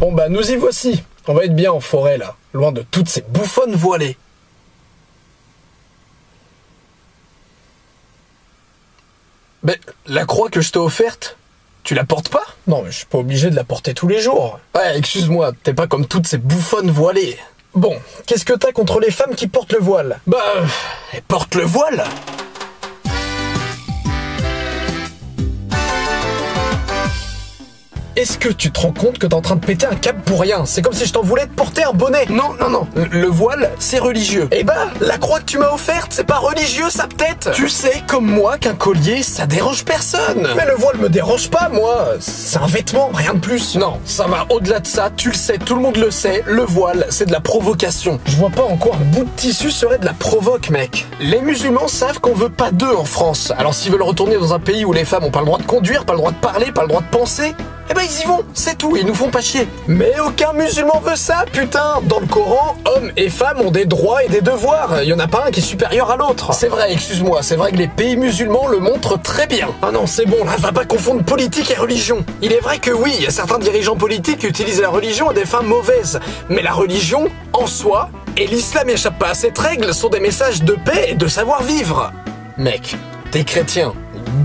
Bon bah nous y voici. On va être bien en forêt là, loin de toutes ces bouffonnes voilées. Mais la croix que je t'ai offerte, tu la portes pas? Non mais je suis pas obligé de la porter tous les jours. Ouais, excuse-moi, t'es pas comme toutes ces bouffonnes voilées. Bon, qu'est-ce que t'as contre les femmes qui portent le voile? Bah, elles portent le voile. Est-ce que tu te rends compte que t'es en train de péter un câble pour rien? C'est comme si je t'en voulais te porter un bonnet. Non, non, non. Le voile, c'est religieux. Eh ben, la croix que tu m'as offerte, c'est pas religieux, ça peut-être. Tu sais, comme moi, qu'un collier, ça dérange personne. Mais le voile me dérange pas, moi. C'est un vêtement, rien de plus. Non, ça va au-delà de ça. Tu le sais, tout le monde le sait. Le voile, c'est de la provocation. Je vois pas en quoi un bout de tissu serait de la provoque, mec. Les musulmans savent qu'on veut pas d'eux en France. Alors s'ils veulent retourner dans un pays où les femmes ont pas le droit de conduire, pas le droit de parler, pas le droit de penser, eh ben ils y vont, c'est tout, ils nous font pas chier. Mais aucun musulman veut ça, putain. Dans le Coran, hommes et femmes ont des droits et des devoirs. Il y en a pas un qui est supérieur à l'autre. C'est vrai, excuse-moi, c'est vrai que les pays musulmans le montrent très bien. Ah non, c'est bon, là, va pas confondre politique et religion. Il est vrai que oui, il y a certains dirigeants politiques qui utilisent la religion à des fins mauvaises. Mais la religion, en soi, et l'islam échappe pas à cette règle, sont des messages de paix et de savoir-vivre. Mec, t'es chrétien.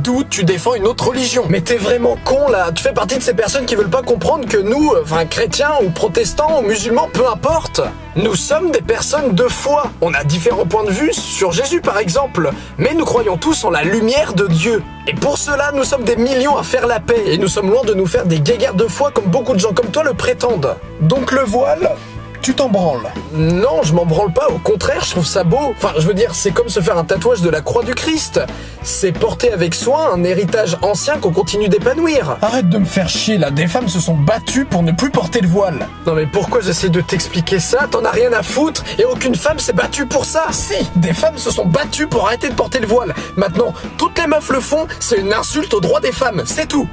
D'où tu défends une autre religion. Mais t'es vraiment con là, tu fais partie de ces personnes qui veulent pas comprendre que nous, enfin chrétiens ou protestants ou musulmans, peu importe, nous sommes des personnes de foi. On a différents points de vue sur Jésus par exemple, mais nous croyons tous en la lumière de Dieu. Et pour cela, nous sommes des millions à faire la paix, et nous sommes loin de nous faire des guéguerres de foi comme beaucoup de gens comme toi le prétendent. Donc le voile, tu t'en branles? Non, je m'en branle pas, au contraire, je trouve ça beau. Enfin, je veux dire, c'est comme se faire un tatouage de la croix du Christ. C'est porter avec soin un héritage ancien qu'on continue d'épanouir. Arrête de me faire chier là, des femmes se sont battues pour ne plus porter le voile. Non mais pourquoi j'essaie de t'expliquer ça? T'en as rien à foutre et aucune femme s'est battue pour ça. Si, des femmes se sont battues pour arrêter de porter le voile. Maintenant, toutes les meufs le font, c'est une insulte aux droits des femmes, c'est tout.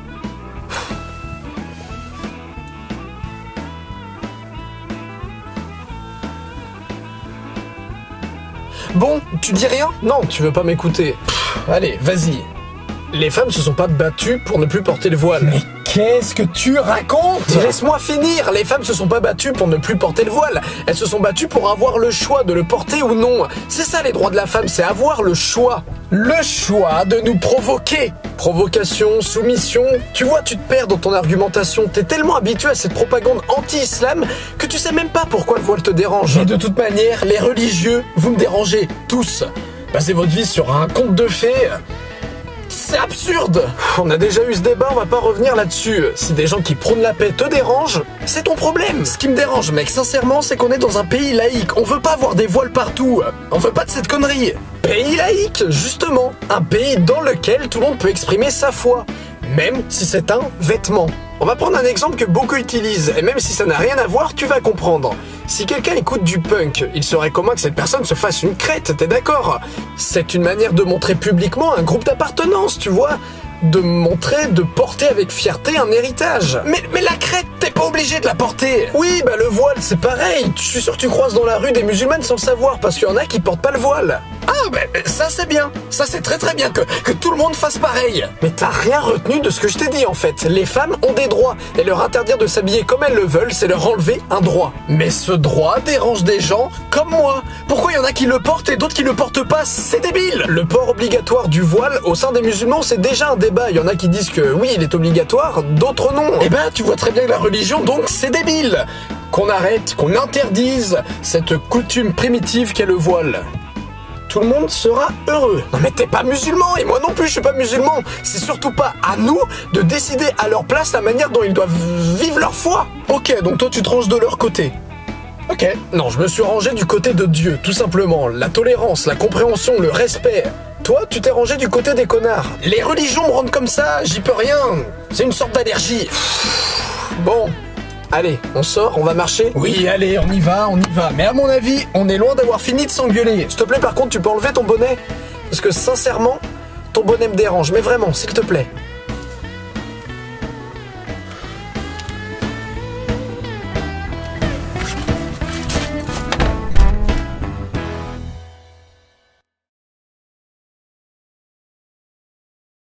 Bon, tu dis rien? Non, tu veux pas m'écouter. Allez, vas-y. Les femmes se sont pas battues pour ne plus porter le voile. Mais qu'est-ce que tu racontes? Laisse-moi finir. Les femmes se sont pas battues pour ne plus porter le voile. Elles se sont battues pour avoir le choix de le porter ou non. C'est ça les droits de la femme, c'est avoir le choix. Le choix de nous provoquer. Provocation, soumission. Tu vois, tu te perds dans ton argumentation. T'es tellement habitué à cette propagande anti-islam que tu sais même pas pourquoi le voile te dérange. Et de toute manière, les religieux, vous me dérangez tous. Passez votre vie sur un conte de fées. C'est absurde. On a déjà eu ce débat, on va pas revenir là-dessus. Si des gens qui prônent la paix te dérangent, c'est ton problème. Ce qui me dérange, mec, sincèrement, c'est qu'on est dans un pays laïque. On veut pas avoir des voiles partout. On veut pas de cette connerie. Pays laïque, justement. Un pays dans lequel tout le monde peut exprimer sa foi. Même si c'est un vêtement. On va prendre un exemple que beaucoup utilisent, et même si ça n'a rien à voir, tu vas comprendre. Si quelqu'un écoute du punk, il serait commun que cette personne se fasse une crête, t'es d'accord? C'est une manière de montrer publiquement un groupe d'appartenance, tu vois? De montrer, de porter avec fierté un héritage. Mais la crête, t'es pas obligé de la porter. Oui, bah le voile, c'est pareil. Je suis sûr que tu croises dans la rue des musulmanes sans le savoir, parce qu'il y en a qui portent pas le voile. Ah, bah ça c'est bien. Ça c'est très très bien que tout le monde fasse pareil. Mais t'as rien retenu de ce que je t'ai dit en fait. Les femmes ont des droits, et leur interdire de s'habiller comme elles le veulent, c'est leur enlever un droit. Mais ce droit dérange des gens comme moi. Pourquoi il y en a qui le portent et d'autres qui le portent pas? C'est débile. Le port obligatoire du voile au sein des musulmans, c'est déjà un débat. Il y en a qui disent que oui, il est obligatoire, d'autres non. Eh ben, tu vois très bien que la religion, donc, c'est débile. Qu'on arrête, qu'on interdise cette coutume primitive qu'est le voile. Tout le monde sera heureux. Non mais t'es pas musulman, et moi non plus je suis pas musulman. C'est surtout pas à nous de décider à leur place la manière dont ils doivent vivre leur foi. Ok, donc toi tu te ranges de leur côté. Ok. Non, je me suis rangé du côté de Dieu, tout simplement. La tolérance, la compréhension, le respect. Toi, tu t'es rangé du côté des connards. Les religions me rendent comme ça, j'y peux rien. C'est une sorte d'allergie. Bon, allez, on sort, on va marcher? Oui, allez, on y va. Mais à mon avis, on est loin d'avoir fini de s'engueuler. S'il te plaît, par contre, tu peux enlever ton bonnet? Parce que sincèrement, ton bonnet me dérange. Mais vraiment, s'il te plaît.